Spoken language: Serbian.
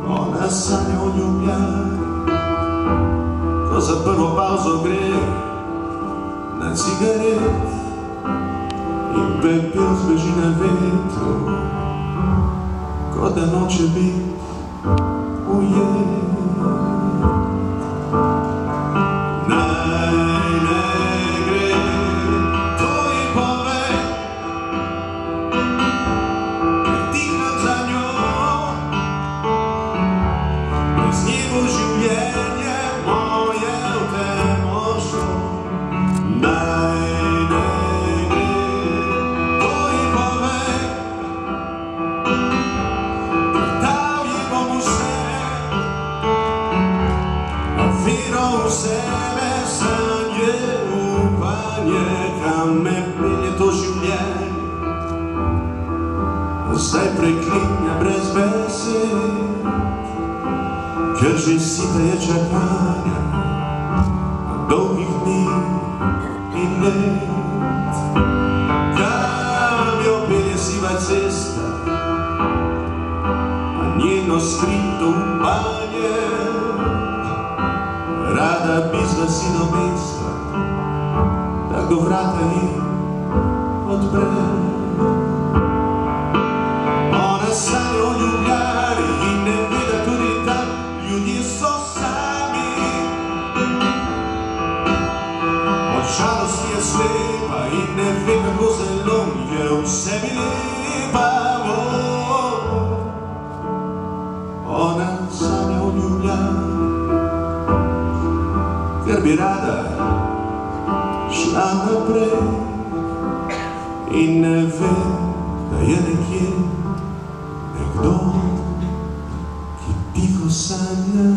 Ona sanja o ljubljani, ko za prvo pauzo gre na cigaret i pepel zbeži na vetru, ko da noče bit ujet. Naj ne gre, to ji pove, pretihnem za njo, brez nje bo življenje moje v temo šlo. Naj ne gre, to ji pove, predal ji bom vse, vero v sebe, sanje, upanje, kam me pelje to življenje. Zdaj preklinja brez besed, ker že sita je čakanja dolgih dni in let. Kam jo pelje siva cesta, a njeno skrito upanje, rada bi zlasi do mesta, da go vrata jim odpre. Ona sanja o Ljubljani in ne ve, da tudi tam ljudje so sami. Od žalosti je slepa in ne ve, kako zelo je v sebi lepa. Ona sanja o Ljubljani, ker bi rada šla naprej in ne ve, da je nekje nekdo, ki tiho sanja.